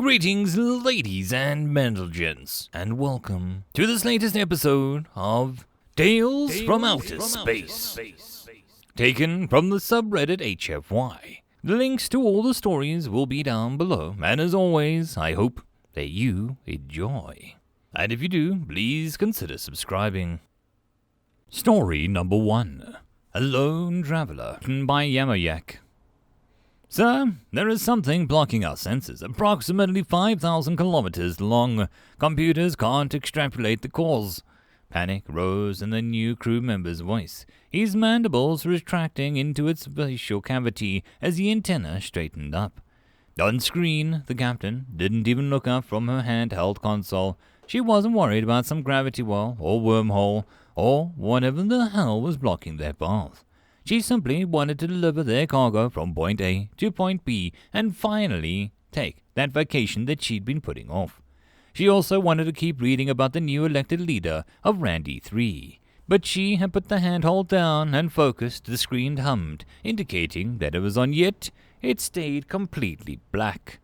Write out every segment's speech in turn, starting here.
Greetings, ladies and gents, and welcome to this latest episode of Tales from Outer Space, taken from the subreddit HFY. The links to all the stories will be down below, and as always, I hope that you enjoy. And if you do, please consider subscribing. Story number 1. A Lone Traveler, written by Yamoyek. Sir, there is something blocking our senses, approximately 5,000 kilometers long. Computers can't extrapolate the cause. Panic rose in the new crew member's voice, his mandibles retracting into its facial cavity as the antenna straightened up. On screen, the captain didn't even look up from her handheld console. She wasn't worried about some gravity well or wormhole or whatever the hell was blocking their path. She simply wanted to deliver their cargo from point A to point B and finally take that vacation that she'd been putting off. She also wanted to keep reading about the new elected leader of Randy 3. But she had put the handhold down and focused. The screen hummed, indicating that it was on, yet it stayed completely black.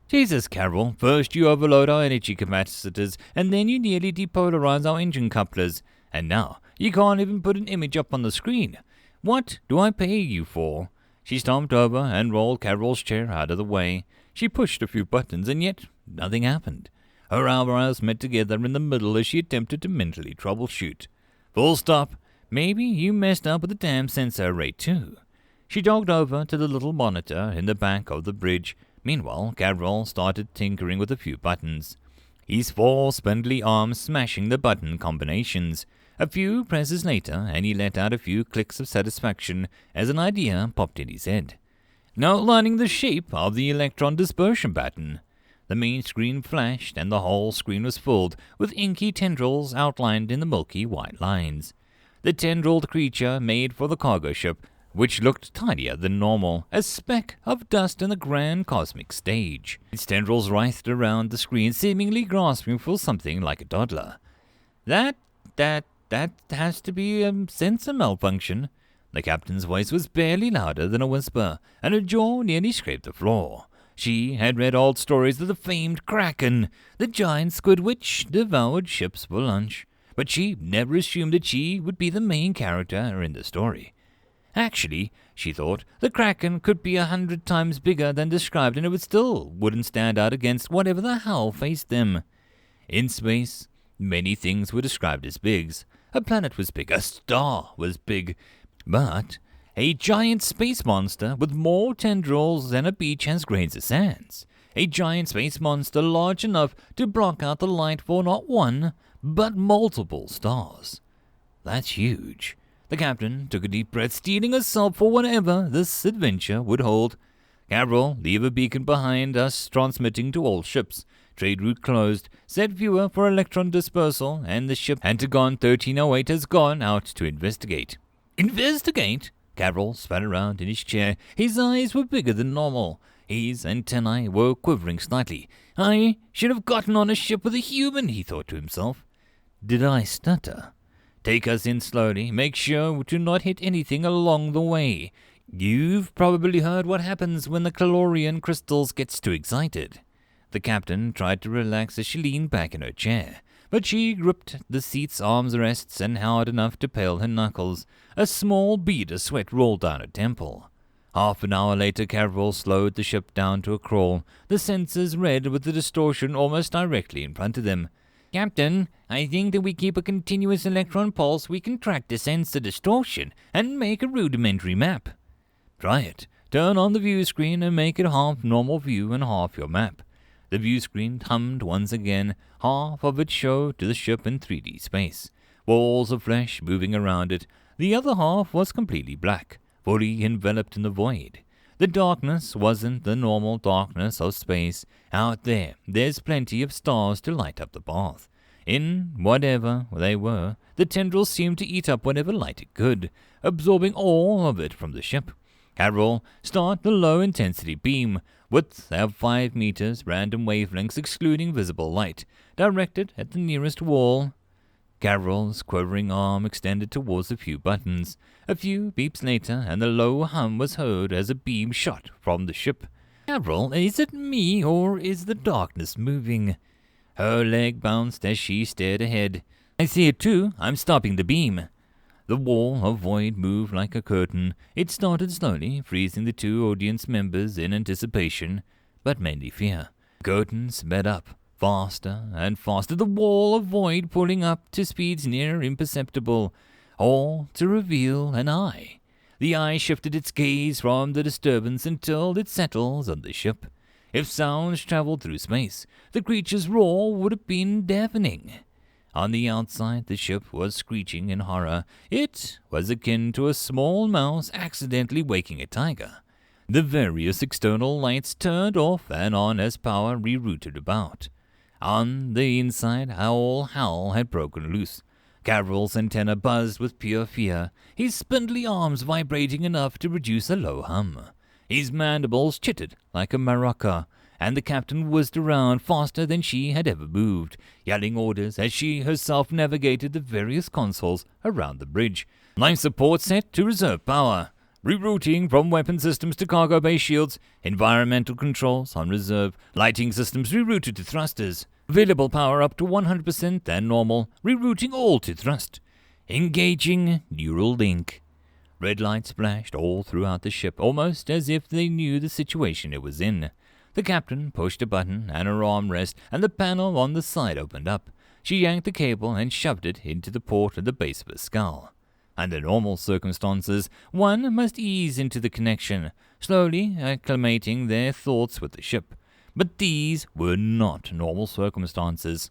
Jesus, Carol, first you overload our energy capacitors, and then you nearly depolarize our engine couplers, and now you can't even put an image up on the screen. What do I pay you for? She stomped over and rolled Carol's chair out of the way. She pushed a few buttons, and yet nothing happened. Her eyebrows met together in the middle as she attempted to mentally troubleshoot. Full stop. Maybe you messed up with the damn sensor array too. She jogged over to the little monitor in the back of the bridge. Meanwhile, Carol started tinkering with a few buttons, his 4 spindly arms smashing the button combinations. A few presses later, and he let out a few clicks of satisfaction as an idea popped in his head. Now learning the shape of the electron dispersion pattern. The main screen flashed, and the whole screen was filled with inky tendrils outlined in the milky white lines. The tendrilled creature made for the cargo ship, which looked tinier than normal, a speck of dust in the grand cosmic stage. Its tendrils writhed around the screen, seemingly grasping for something like a toddler. That has to be a sensor malfunction. The captain's voice was barely louder than a whisper, and her jaw nearly scraped the floor. She had read old stories of the famed Kraken, the giant squid which devoured ships for lunch, but she never assumed that she would be the main character in the story. Actually, she thought, the Kraken could be 100 times bigger than described, and it wouldn't stand out against whatever the hell faced them. In space, many things were described as bigs. A planet was big, a star was big, but a giant space monster with more tendrils than a beach has grains of sand. A giant space monster large enough to block out the light for not one, but multiple stars. That's huge. The captain took a deep breath, steeling herself for whatever this adventure would hold. Carol, leave a beacon behind us, transmitting to all ships. Trade route closed. Set viewer for electron dispersal, and the ship Antagon 1308 has gone out to investigate. Investigate? Carol spat around in his chair. His eyes were bigger than normal. His antennae were quivering slightly. I should have gotten on a ship with a human, he thought to himself. Did I stutter? Take us in slowly. Make sure to not hit anything along the way. You've probably heard what happens when the Calorian crystals gets too excited. The captain tried to relax as she leaned back in her chair, but she gripped the seat's armrests and hard enough to pale her knuckles. A small bead of sweat rolled down her temple. Half an hour later, Carol slowed the ship down to a crawl, the sensors red with the distortion almost directly in front of them. Captain, I think that we keep a continuous electron pulse, we can track the sensor distortion and make a rudimentary map. Try it. Turn on the view screen and make it half normal view and half your map. The view screen hummed once again. Half of it showed to the ship in 3D space, walls of flesh moving around it. The other half was completely black, fully enveloped in the void. The darkness wasn't the normal darkness of space. Out there, there's plenty of stars to light up the path. In whatever they were, the tendrils seemed to eat up whatever light it could, absorbing all of it from the ship. Carol, start the low-intensity beam, width of 5 meters, random wavelengths excluding visible light, directed at the nearest wall. Carol's quivering arm extended towards a few buttons. A few beeps later, and the low hum was heard as a beam shot from the ship. Avril, is it me, or is the darkness moving? Her leg bounced as she stared ahead. I see it too. I'm stopping the beam. The wall of void moved like a curtain. It started slowly, freezing the two audience members in anticipation, but mainly fear. The curtain sped up, faster and faster, the wall of void pulling up to speeds near imperceptible, all to reveal an eye. The eye shifted its gaze from the disturbance until it settles on the ship. If sounds traveled through space, the creature's roar would have been deafening. On the outside, the ship was screeching in horror. It was akin to a small mouse accidentally waking a tiger. The various external lights turned off and on as power rerouted about. On the inside, all hell had broken loose. Gavril's antenna buzzed with pure fear, his spindly arms vibrating enough to produce a low hum. His mandibles chittered like a maraca, and the captain whizzed around faster than she had ever moved, yelling orders as she herself navigated the various consoles around the bridge. Life support set to reserve power. Rerouting from weapon systems to cargo bay shields. Environmental controls on reserve. Lighting systems rerouted to thrusters. Available power up to 100% than normal. Rerouting all to thrust. Engaging neural link. Red lights flashed all throughout the ship, almost as if they knew the situation it was in. The captain pushed a button and her armrest, and the panel on the side opened up. She yanked the cable and shoved it into the port at the base of her skull. Under normal circumstances, one must ease into the connection, slowly acclimating their thoughts with the ship. But these were not normal circumstances.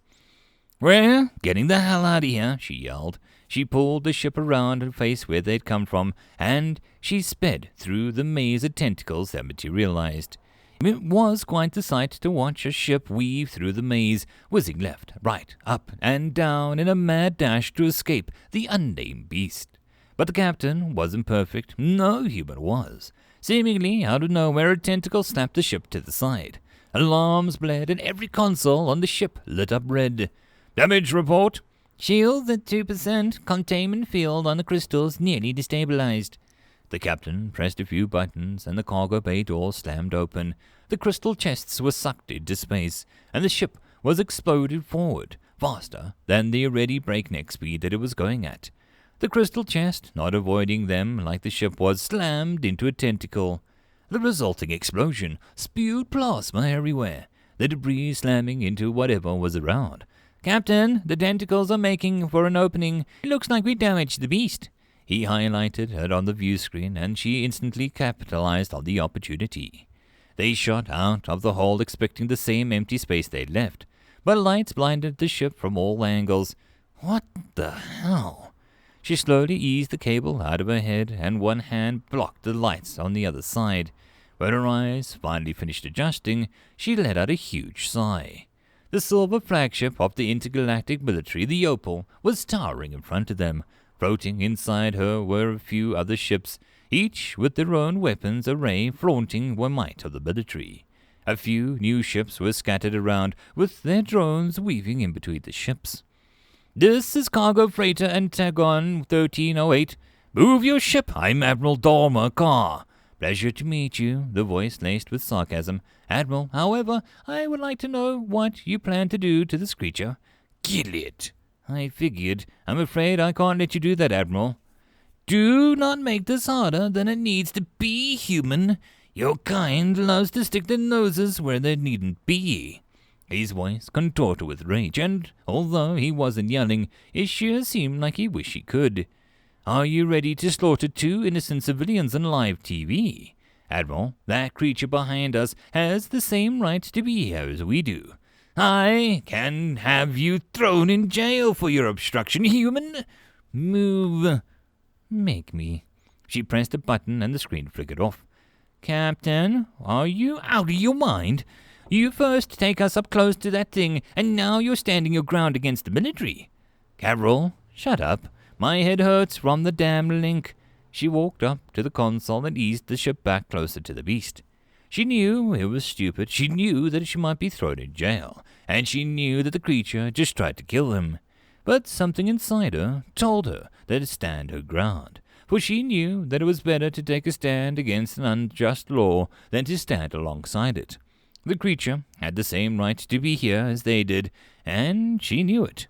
"We're getting the hell out of here," she yelled. She pulled the ship around and faced where they'd come from, and she sped through the maze of tentacles that materialized. It was quite the sight to watch a ship weave through the maze, whizzing left, right, up, and down in a mad dash to escape the unnamed beast. But the captain wasn't perfect. No human was. Seemingly out of nowhere, a tentacle slapped the ship to the side. Alarms blared, and every console on the ship lit up red. "Damage report." "Shields at 2%. Containment field on the crystals nearly destabilized." The captain pressed a few buttons, and the cargo bay door slammed open. The crystal chests were sucked into space, and the ship was exploded forward, faster than the already breakneck speed that it was going at. The crystal chest, not avoiding them like the ship was, slammed into a tentacle. The resulting explosion spewed plasma everywhere, the debris slamming into whatever was around. "Captain, the tentacles are making for an opening. It looks like we damaged the beast." He highlighted it on the view screen, and she instantly capitalized on the opportunity. They shot out of the hull expecting the same empty space they'd left, but lights blinded the ship from all angles. What the hell? She slowly eased the cable out of her head, and one hand blocked the lights on the other side. When her eyes finally finished adjusting, she let out a huge sigh. The silver flagship of the intergalactic military, the Opal, was towering in front of them. Floating inside her were a few other ships, each with their own weapons array flaunting the might of the military. A few new ships were scattered around, with their drones weaving in between the ships. "This is cargo freighter Antagon 1308. Move your ship. I'm Admiral Dormer Carr. Pleasure to meet you," the voice laced with sarcasm. "Admiral, however, I would like to know what you plan to do to this creature." "Kill it." "I figured. I'm afraid I can't let you do that, Admiral." "Do not make this harder than it needs to be, human. Your kind loves to stick their noses where they needn't be." His voice contorted with rage, and although he wasn't yelling, it sure seemed like he wished he could. "Are you ready to slaughter 2 innocent civilians on live TV? Admiral, that creature behind us has the same right to be here as we do. I can have you thrown in jail for your obstruction, human. Move. Make me." She pressed a button and the screen flickered off. "Captain, are you out of your mind? You first take us up close to that thing, and now you're standing your ground against the military." "Carol, shut up. My head hurts from the damn link." She walked up to the console and eased the ship back closer to the beast. She knew it was stupid. She knew that she might be thrown in jail, and she knew that the creature just tried to kill him. But something inside her told her that to stand her ground. for she knew that it was better to take a stand against an unjust law than to stand alongside it. The creature had the same right to be here as they did, and she knew it.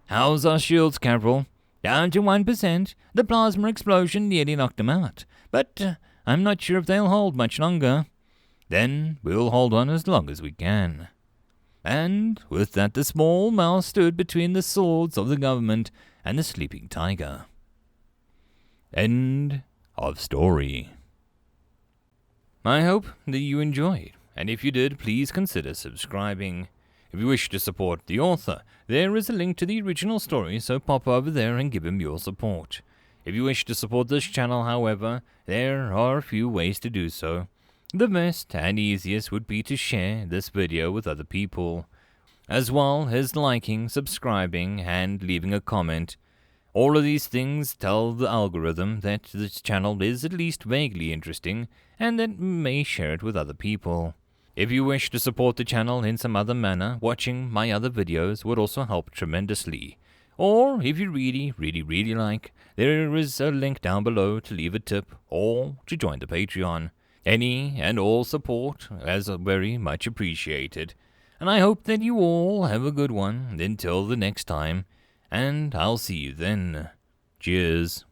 "How's our shields, Carol?" "Down to 1%. The plasma explosion nearly knocked them out. But I'm not sure if they'll hold much longer." "Then we'll hold on as long as we can." And with that, the small mouse stood between the swords of the government and the sleeping tiger. End of story. I hope that you enjoyed, and if you did, please consider subscribing. If you wish to support the author, there is a link to the original story, so pop over there and give him your support. If you wish to support this channel, however, there are a few ways to do so. The best and easiest would be to share this video with other people, as well as liking, subscribing, and leaving a comment. All of these things tell the algorithm that this channel is at least vaguely interesting, and that may share it with other people. If you wish to support the channel in some other manner, watching my other videos would also help tremendously. Or, if you really like, there is a link down below to leave a tip or to join the Patreon. Any and all support is very much appreciated. And I hope that you all have a good one until the next time, and I'll see you then. Cheers.